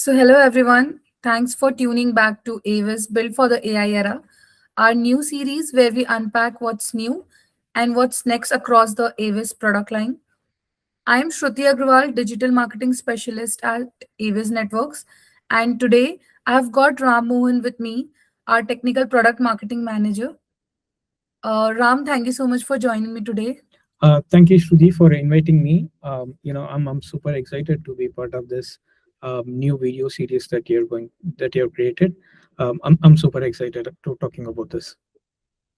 So, hello everyone. Thanks for tuning back to Avis Built for the AI Era, our new series where we unpack what's new and what's next across the Avis product line. I am Shruti Agrawal, Digital Marketing Specialist at Avis Networks, and today I've got Ram Mohan with me, our Technical Product Marketing Manager. Ram, thank you so much for joining me today. Thank you, Shruti, for inviting me. I'm super excited to be part of this new video series that you've created. I'm super excited to talking about this.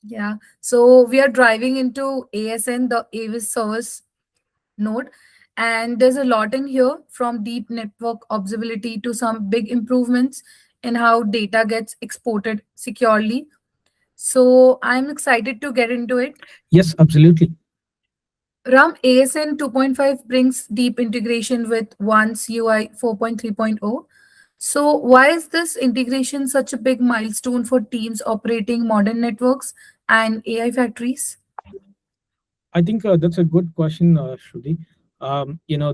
Yeah, so we are driving into ASN, the Avis Service Node, and there's a lot in here from deep network observability to some big improvements in how data gets exported securely. So I'm excited to get into it. Yes, absolutely. Ram, ASN 2.5 brings deep integration with ONE's UI 4.3.0. So why is this integration such a big milestone for teams operating modern networks and AI factories? I think that's a good question, Shruti.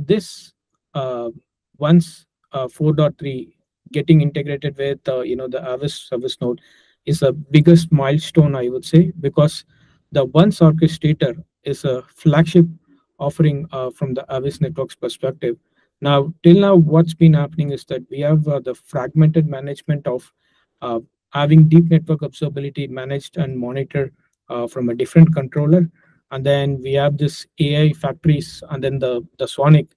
This uh, once 4.3 getting integrated with the Avis service node is the biggest milestone, I would say, because the once orchestrator is a flagship offering from the Avis network's perspective. Now, till now, what's been happening is that we have the fragmented management of uh, having deep network observability managed and monitored from a different controller, and then we have this AI factories, and then the Sonic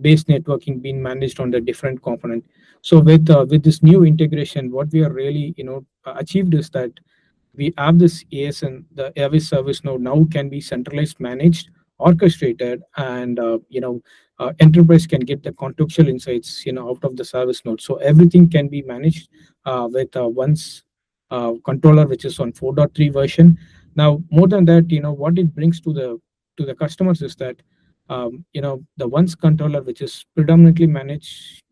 based networking being managed on the different component. So with this new integration, what we are really achieved is that we have this ASN, the Avis Service Node, now can be centralized, managed, orchestrated, and enterprise can get the contextual insights out of the service node. So everything can be managed with once controller, which is on 4.3 version. Now, more than that, what it brings to the customers is that the once controller, which is predominantly managed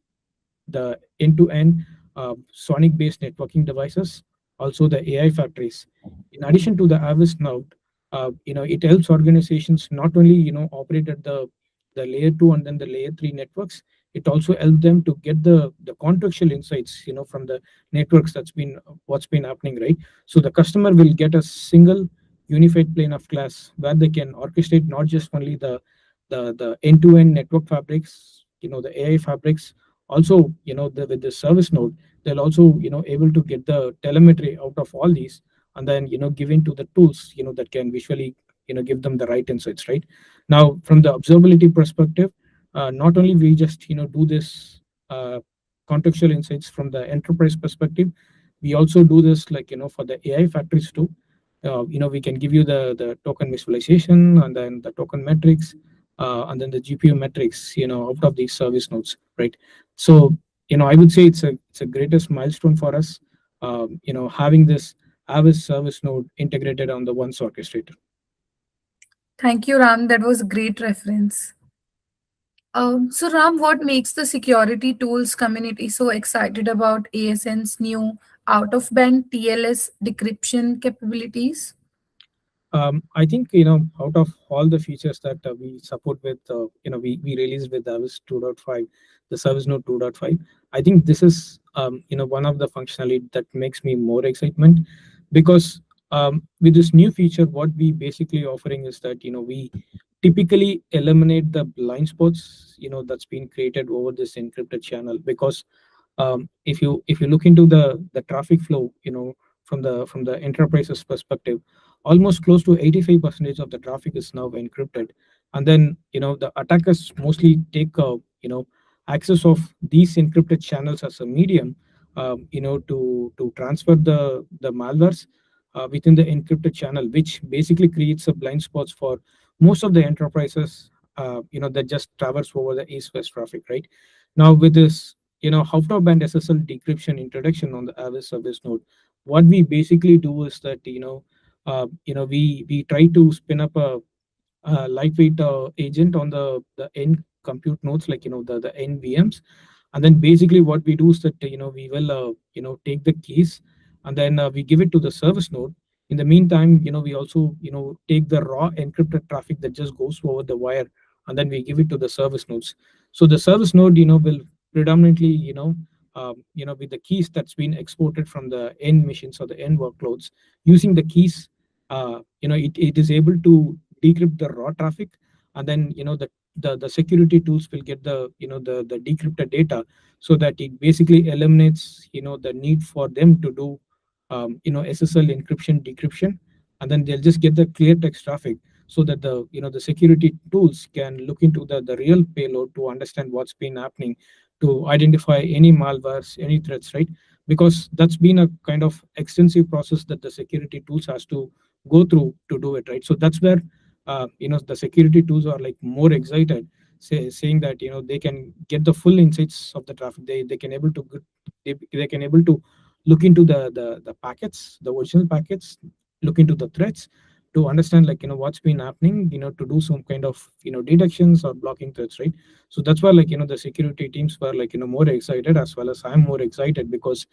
the end-to-end Sonic-based networking devices, also the AI factories. In addition to the Avis Node, it helps organizations not only operate at the layer two and then the layer three networks. It also helps them to get the contextual insights from the networks what's been happening, right? So the customer will get a single unified plane of glass where they can orchestrate not just only the end-to-end network fabrics, the AI fabrics. Also, with the service node, they'll also able to get the telemetry out of all these, and then give into the tools that can visually give them the right insights, right? Now, from the observability perspective, not only we just do this contextual insights from the enterprise perspective, we also do this like for the AI factories too. We can give you the token visualization, and then the token metrics, and then the GPU metrics out of these service nodes, right? So I would say it's a greatest milestone for us, having this Avis service node integrated on the once orchestrator. Thank you, Ram. That was a great reference. So Ram, what makes the security tools community so excited about ASN's new out-of-band TLS decryption capabilities? I think out of all the features that we support with we released with Avis 2.5, the service node 2.5. I think this is one of the functionality that makes me more excitement, because with this new feature, what we basically offering is that we typically eliminate the blind spots that's been created over this encrypted channel. Because if you look into the traffic flow from the enterprise's perspective, almost close to 85% of the traffic is now encrypted. And then the attackers mostly take access of these encrypted channels as a medium to transfer the malwares within the encrypted channel, which basically creates a blind spots for most of the enterprises that just traverse over the east-west traffic, right? Now, with this out of band SSL decryption introduction on the Avis service node, what we basically do is that we try to spin up a lightweight agent on the end compute nodes, like the end VMs. And then basically what we do is that we will take the keys, and then we give it to the service node. In the meantime, we also take the raw encrypted traffic that just goes over the wire, and then we give it to the service nodes. So the service node will predominantly with the keys that's been exported from the end machines or the end workloads. Using the keys, it is able to decrypt the raw traffic, and then the security tools will get the decrypted data, so that it basically eliminates the need for them to do SSL encryption decryption, and then they'll just get the clear text traffic, so that the security tools can look into the real payload to understand what's been happening, to identify any malwares, any threats, right? Because that's been a kind of extensive process that the security tools has to go through to do it, right? So that's where the security tools are like more excited, saying that they can get the full insights of the traffic. They can able to they can able to look into the packets, the original packets, look into the threats, to understand like what's been happening, to do some kind of detections or blocking threats, right? So that's why like the security teams were like more excited, as well as I'm more excited, because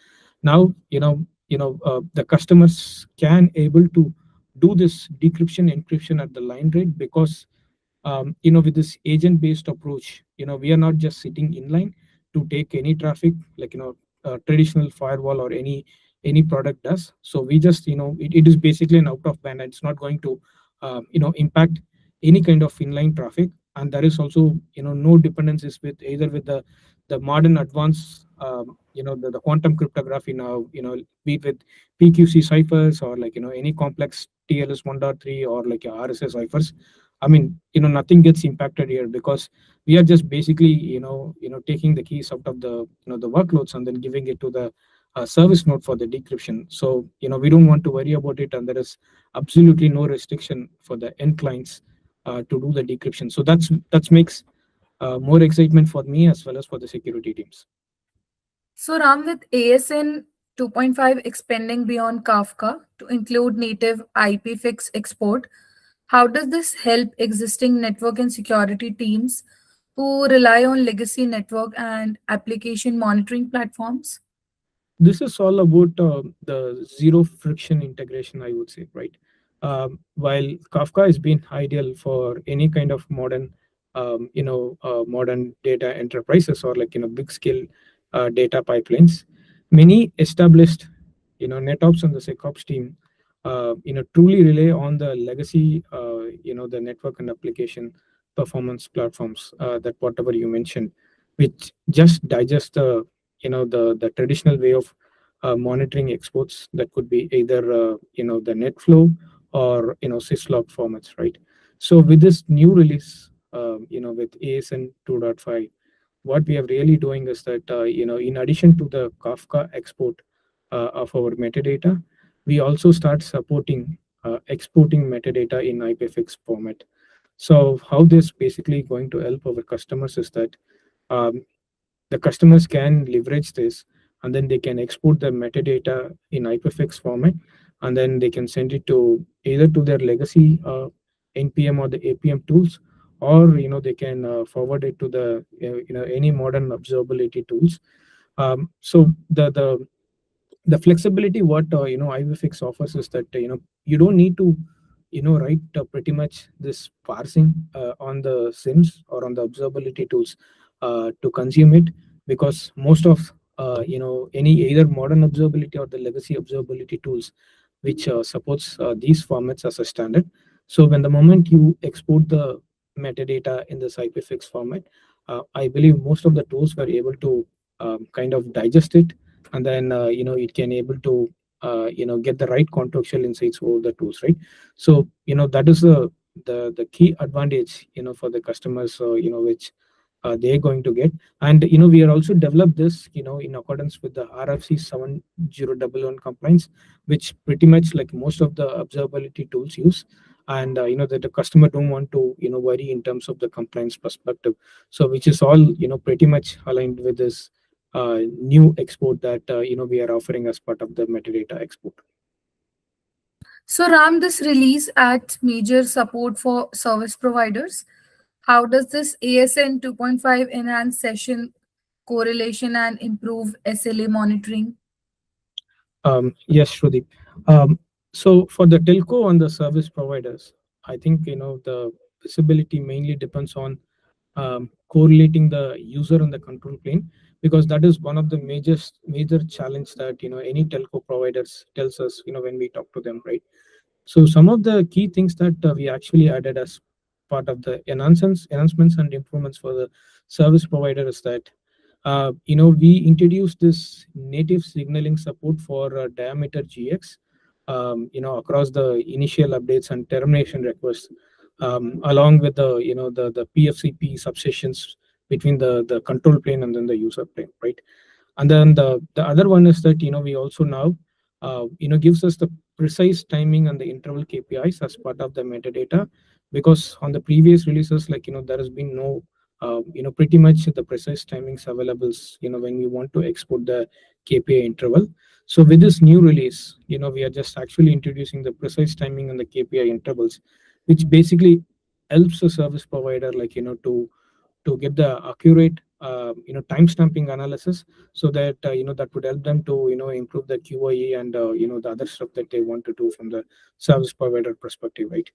now the customers can able to do this decryption encryption at the line rate, because with this agent based approach, we are not just sitting in line to take any traffic like traditional firewall or any product does. So we just it is basically an out of band, and it's not going to impact any kind of inline traffic. And there is also no dependencies with either with the modern advanced the quantum cryptography now, be it with PQC ciphers, or like any complex TLS 1.3 or like RSA ciphers. I mean, nothing gets impacted here, because we are just basically, taking the keys out of the workloads and then giving it to the service node for the decryption. So, we don't want to worry about it, and there is absolutely no restriction for the end clients to do the decryption. So that makes more excitement for me as well as for the security teams. So, Ram, with ASN 2.5 expanding beyond Kafka to include native IPFIX export, how does this help existing network and security teams who rely on legacy network and application monitoring platforms? This is all about the zero friction integration, I would say, right? While Kafka has been ideal for any kind of modern modern data enterprises, or like big scale data pipelines, many established NetOps and the SecOps team truly rely on the legacy the network and application performance platforms, that whatever you mentioned, which just digest the traditional way of monitoring exports, that could be either the net flow or syslog formats, right? So with this new release, with ASN 2.5, what we are really doing is that in addition to the Kafka export of our metadata, we also start supporting exporting metadata in IPFIX format. So how this basically going to help our customers is that um, the customers can leverage this, and then they can export the metadata in IPFIX format, and then they can send it to either to their legacy NPM or the APM tools, or they can forward it to the any modern observability tools. So the flexibility what IPFIX offers is that you don't need to write pretty much this parsing on the SIMs or on the observability tools to consume it, because most of any either modern observability or the legacy observability tools which supports these formats as a standard. So when the moment you export the metadata in this IPFIX format, I believe most of the tools were able to kind of digest it, and then it can able to get the right contextual insights over the tools, right? So that is the key advantage for the customers, which they're going to get. And we are also developed this in accordance with the RFC 7011 compliance, which pretty much like most of the observability tools use. And that the customer don't want to worry in terms of the compliance perspective, so which is all pretty much aligned with this new export that we are offering as part of the metadata export. So, Ram, this release adds major support for service providers. How does this ASN 2.5 enhance session correlation and improve SLA monitoring? Yes, Shruti. So for the telco and the service providers, I think the visibility mainly depends on correlating the user and the control plane, because that is one of the major challenge that any telco providers tells us when we talk to them, right? So some of the key things that we actually added as part of the enhancements and improvements for the service provider is that we introduced this native signaling support for diameter GX, across the initial updates and termination requests, along with the PFCP subsessions between the control plane and then the user plane, right? And then the other one is that we also now gives us the precise timing and the interval KPIs as part of the metadata, because on the previous releases, there has been no pretty much the precise timings available when we want to export the KPI interval. So with this new release, we are just actually introducing the precise timing and the KPI intervals, which basically helps the service provider to get the accurate time stamping analysis, so that that would help them to improve the QoE and the other stuff that they want to do from the service provider perspective, right?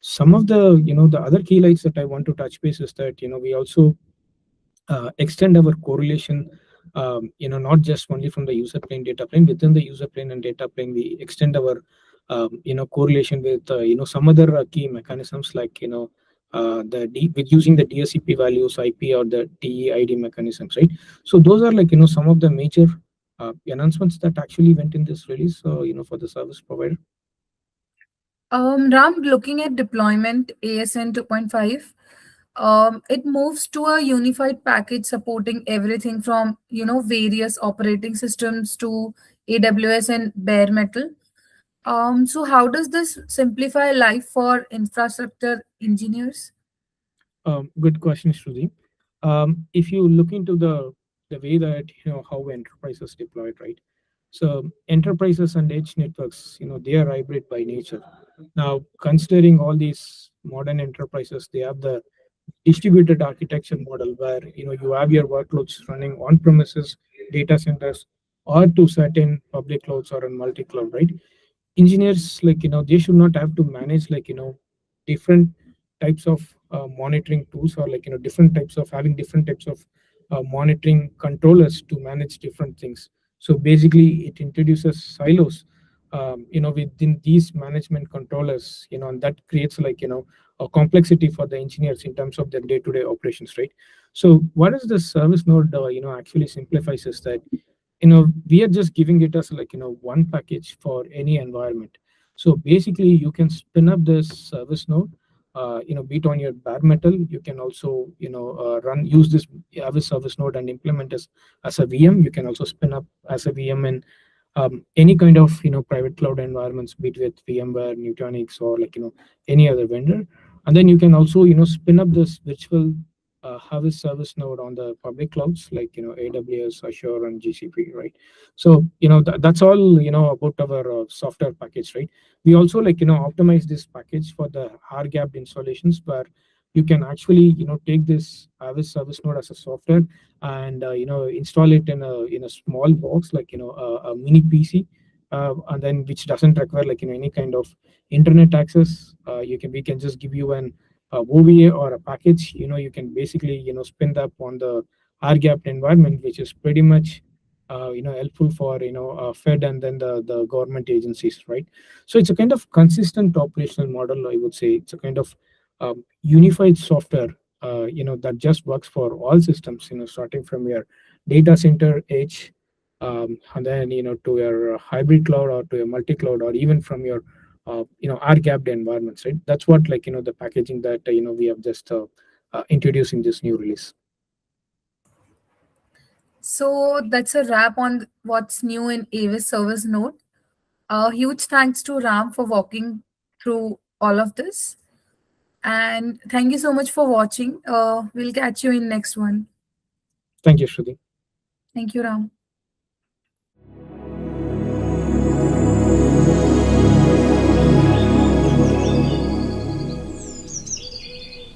Some of the other key lights that I want to touch base is that we also extend our correlation, not just only from the user plane data plane. Within the user plane and data plane, we extend our correlation with some other key mechanisms, like with using the DSCP values, IP, or the TEID mechanisms, right? So those are some of the major announcements that actually went in this release, for the service provider. Ram, looking at deployment ASN 2.5, it moves to a unified package supporting everything from various operating systems to AWS and bare metal. So how does this simplify life for infrastructure engineers? Good question, Shruti. If you look into the way that how enterprises deploy it, right? So enterprises and edge networks, they are hybrid by nature. Now, considering all these modern enterprises, they have the distributed architecture model, where you have your workloads running on premises data centers, or to certain public clouds or in multi-cloud, right? Engineers, they should not have to manage different types of monitoring tools, or different types of having different types of monitoring controllers to manage different things. So basically it introduces silos within these management controllers, and that creates a complexity for the engineers in terms of their day-to-day operations, right? So what is the service node actually simplifies is that we are just giving it as one package for any environment. So basically you can spin up this service node, be it on your bare metal. You can also use this Aviz service node and implement as a VM. You can also spin up as a VM in any kind of private cloud environments, be it with VMware, Nutanix, or any other vendor. And then you can also spin up this virtual have a service node on the public clouds, like AWS, Azure, and GCP, right? So that's all about our software package, right? We also optimize this package for the air-gapped installations, where you can actually take this Avis service node as a software, and install it in a small box, like a mini PC, and then which doesn't require any kind of internet access. We can just give you an OVA or a package. You can basically spin that on the air-gapped environment, which is pretty much helpful for Fed and then the government agencies, right? So it's a kind of consistent operational model, I would say. It's a kind of unified software that just works for all systems, starting from your data center edge, and then to your hybrid cloud, or to your multi-cloud, or even from your air-gapped environments, right? That's what the packaging that we have just introduced in this new release. So that's a wrap on what's new in Avis Service Node. Huge thanks to Ram for walking through all of this. And thank you so much for watching. We'll catch you in next one. Thank you, Shruti. Thank you, Ram.